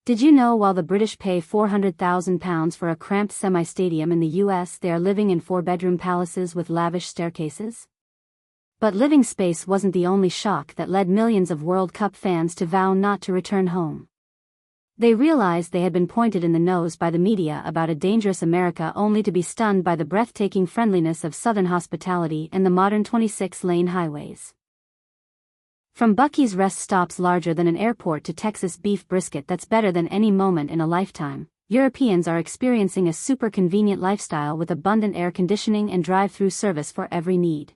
Did you know while the British pay £400,000 for a cramped semi-stadium in the US, they are living in 4-bedroom palaces with lavish staircases? But living space wasn't the only shock that led millions of World Cup fans to vow not to return home. They realized they had been pointed in the nose by the media about a dangerous America, only to be stunned by the breathtaking friendliness of Southern hospitality and the modern 26-lane highways. From Buc-ee's rest stops larger than an airport to Texas beef brisket that's better than any moment in a lifetime, Europeans are experiencing a super convenient lifestyle with abundant air conditioning and drive-through service for every need.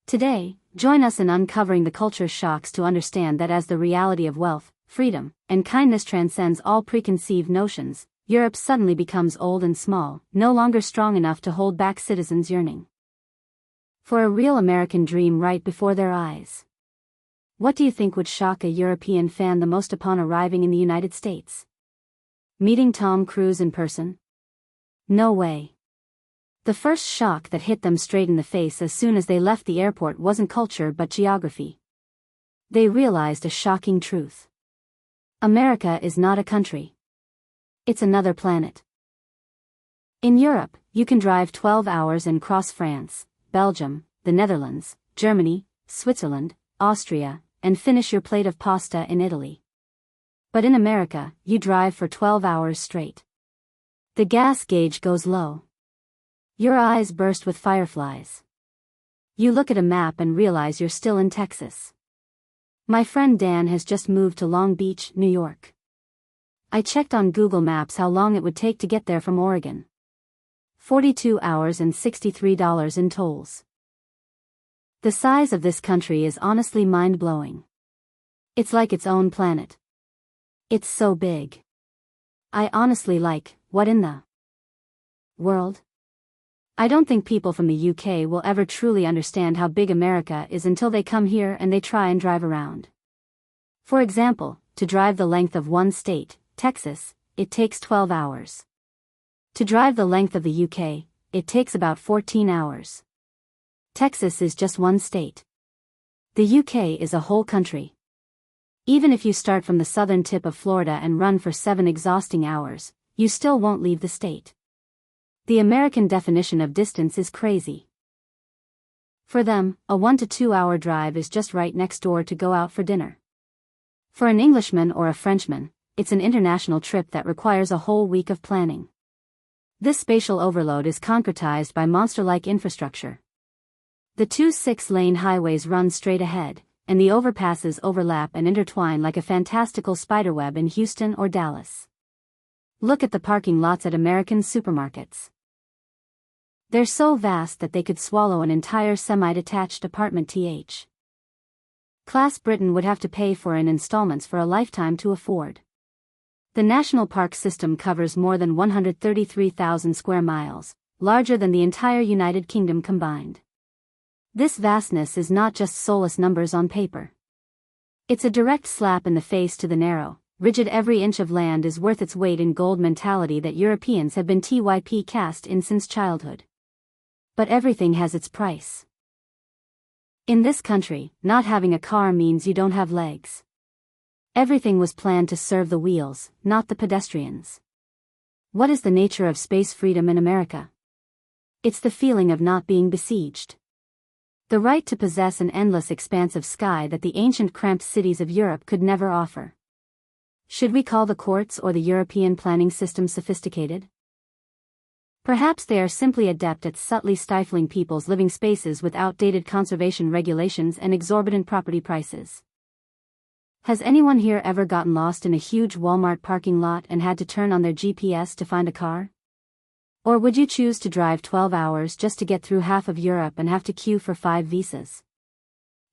Today, join us in uncovering the culture shocks to understand that as the reality of wealth, freedom, and kindness transcends all preconceived notions, Europe suddenly becomes old and small, no longer strong enough to hold back citizens yearning for a real American dream right before their eyes. What do you think would shock a European fan the most upon arriving in the United States? Meeting Tom Cruise in person? No way. The first shock that hit them straight in the face as soon as they left the airport wasn't culture but geography. They realized a shocking truth. America is not a country. It's another planet. In Europe, you can drive 12 hours and cross France, Belgium, the Netherlands, Germany, Switzerland, Austria, and finish your plate of pasta in Italy. But in America, you drive for 12 hours straight. The gas gauge goes low. Your eyes burst with fireflies. You look at a map and realize you're still in Texas. My friend Dan has just moved to Long Beach, New York. I checked on Google Maps how long it would take to get there from Oregon. 42 hours and $63 in tolls. The size of this country is honestly mind-blowing. It's like its own planet. It's so big. I honestly what in the world? I don't think people from the UK will ever truly understand how big America is until they come here and they try and drive around. For example, to drive the length of one state, Texas, it takes 12 hours. To drive the length of the UK, it takes about 14 hours. Texas is just one state. The UK is a whole country. Even if you start from the southern tip of Florida and run for 7 exhausting hours, you still won't leave the state. The American definition of distance is crazy. For them, a 1 to 2 hour drive is just right next door to go out for dinner. For an Englishman or a Frenchman, it's an international trip that requires a whole week of planning. This spatial overload is concretized by monster-like infrastructure. The 2 6-lane highways run straight ahead, and the overpasses overlap and intertwine like a fantastical spiderweb in Houston or Dallas. Look at the parking lots at American supermarkets. They're so vast that they could swallow an entire semi-detached apartment. Class Britain would have to pay for in installments for a lifetime to afford. The national park system covers more than 133,000 square miles, larger than the entire United Kingdom combined. This vastness is not just soulless numbers on paper. It's a direct slap in the face to the narrow, rigid every inch of land is worth its weight in gold mentality that Europeans have been cast in since childhood. But everything has its price. In this country, not having a car means you don't have legs. Everything was planned to serve the wheels, not the pedestrians. What is the nature of space freedom in America? It's the feeling of not being besieged. The right to possess an endless expanse of sky that the ancient cramped cities of Europe could never offer. Should we call the courts or the European planning system sophisticated? Perhaps they are simply adept at subtly stifling people's living spaces with outdated conservation regulations and exorbitant property prices. Has anyone here ever gotten lost in a huge Walmart parking lot and had to turn on their GPS to find a car? Or would you choose to drive 12 hours just to get through half of Europe and have to queue for 5 visas?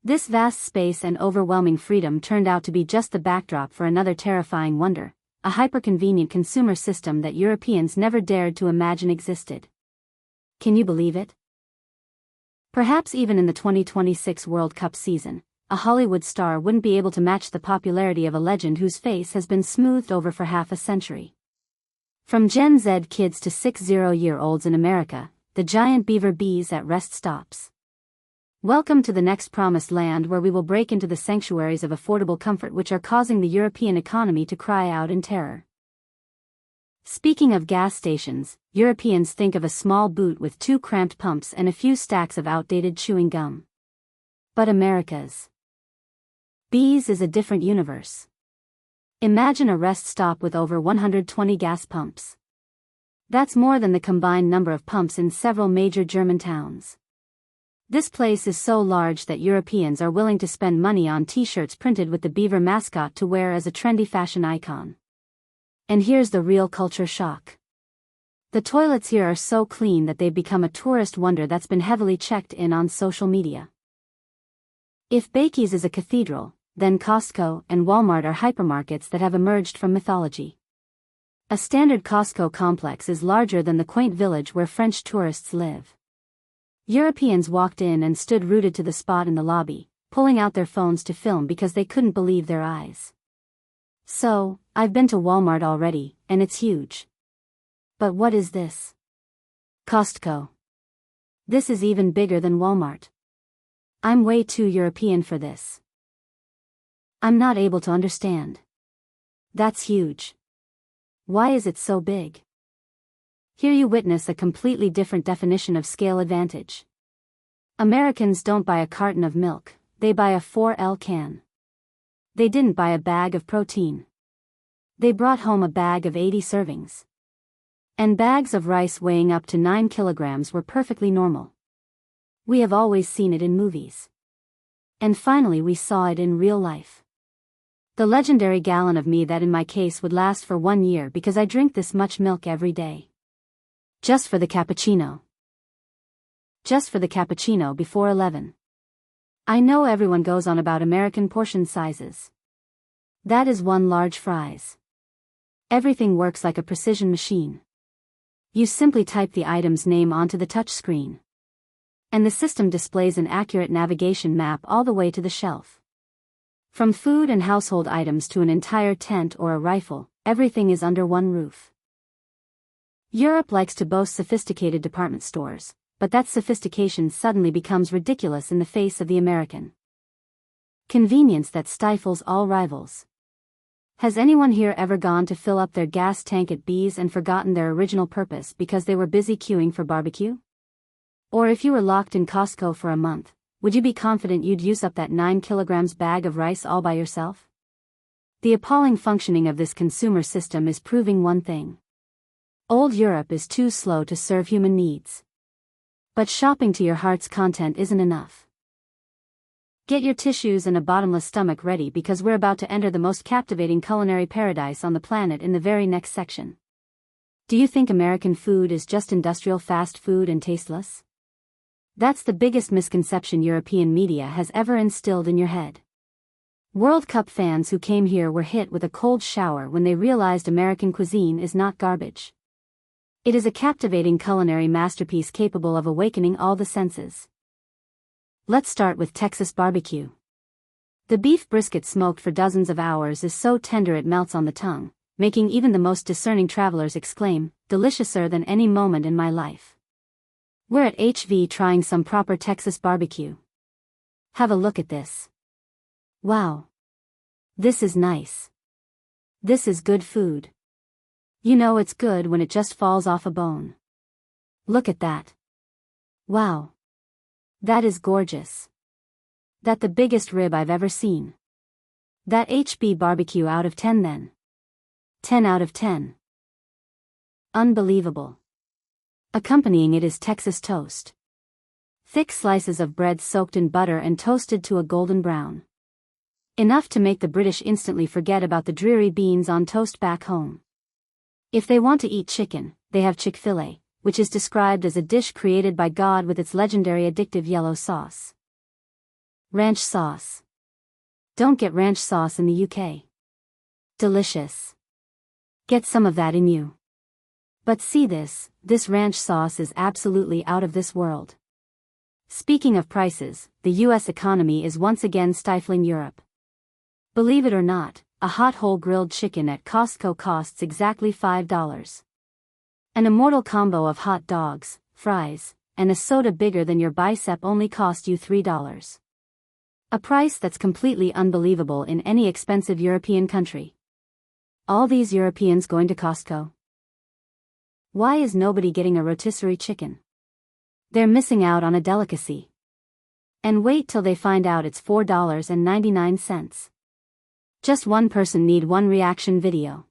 This vast space and overwhelming freedom turned out to be just the backdrop for another terrifying wonder, a hyper-convenient consumer system that Europeans never dared to imagine existed. Can you believe it? Perhaps even in the 2026 World Cup season, a Hollywood star wouldn't be able to match the popularity of a legend whose face has been smoothed over for half a century. From Gen Z kids to 60-year-olds in America, the giant beaver bees at rest stops. Welcome to the next promised land where we will break into the sanctuaries of affordable comfort which are causing the European economy to cry out in terror. Speaking of gas stations, Europeans think of a small boot with 2 cramped pumps and a few stacks of outdated chewing gum. But America's B's is a different universe. Imagine a rest stop with over 120 gas pumps. That's more than the combined number of pumps in several major German towns. This place is so large that Europeans are willing to spend money on t-shirts printed with the beaver mascot to wear as a trendy fashion icon. And here's the real culture shock. The toilets here are so clean that they've become a tourist wonder that's been heavily checked in on social media. If Bakey's is a cathedral, then Costco and Walmart are hypermarkets that have emerged from mythology. A standard Costco complex is larger than the quaint village where French tourists live. Europeans walked in and stood rooted to the spot in the lobby, pulling out their phones to film because they couldn't believe their eyes. So, I've been to Walmart already, and it's huge. But what is this? Costco. This is even bigger than Walmart. I'm way too European for this. I'm not able to understand. That's huge. Why is it so big? Here you witness a completely different definition of scale advantage. Americans don't buy a carton of milk, they buy a 4L can. They didn't buy a bag of protein. They brought home a bag of 80 servings. And bags of rice weighing up to 9 kilograms were perfectly normal. We have always seen it in movies. And finally we saw it in real life. The legendary gallon of me that in my case would last for 1 year because I drink this much milk every day. Just for the cappuccino. Just for the cappuccino before 11. I know everyone goes on about American portion sizes. That is 1 large fries. Everything works like a precision machine. You simply type the item's name onto the touch screen. And the system displays an accurate navigation map all the way to the shelf. From food and household items to an entire tent or a rifle, everything is under one roof. Europe likes to boast sophisticated department stores, but that sophistication suddenly becomes ridiculous in the face of the American convenience that stifles all rivals. Has anyone here ever gone to fill up their gas tank at B's and forgotten their original purpose because they were busy queuing for barbecue? Or if you were locked in Costco for a month, would you be confident you'd use up that 9 kilograms bag of rice all by yourself? The appalling functioning of this consumer system is proving one thing. Old Europe is too slow to serve human needs. But shopping to your heart's content isn't enough. Get your tissues and a bottomless stomach ready because we're about to enter the most captivating culinary paradise on the planet in the very next section. Do you think American food is just industrial fast food and tasteless? That's the biggest misconception European media has ever instilled in your head. World Cup fans who came here were hit with a cold shower when they realized American cuisine is not garbage. It is a captivating culinary masterpiece capable of awakening all the senses. Let's start with Texas barbecue. The beef brisket smoked for dozens of hours is so tender it melts on the tongue, making even the most discerning travelers exclaim, "Deliciouser than any moment in my life." We're at HV trying some proper Texas barbecue. Have a look at this. Wow. This is nice. This is good food. You know it's good when it just falls off a bone. Look at that. Wow. That is gorgeous. That the biggest rib I've ever seen. That HB barbecue out of 10 then. 10 out of 10. Unbelievable. Accompanying it is Texas toast. Thick slices of bread soaked in butter and toasted to a golden brown. Enough to make the British instantly forget about the dreary beans on toast back home. If they want to eat chicken, they have Chick-fil-A, which is described as a dish created by God with its legendary addictive yellow sauce. Ranch sauce. Don't get ranch sauce in the UK. Delicious. Get some of that in you. But see this ranch sauce is absolutely out of this world. Speaking of prices, the US economy is once again stifling Europe. Believe it or not, a hot whole grilled chicken at Costco costs exactly $5. An immortal combo of hot dogs, fries, and a soda bigger than your bicep only cost you $3. A price that's completely unbelievable in any expensive European country. All these Europeans going to Costco? Why is nobody getting a rotisserie chicken? They're missing out on a delicacy. And wait till they find out it's $4.99. Just one person need one reaction video.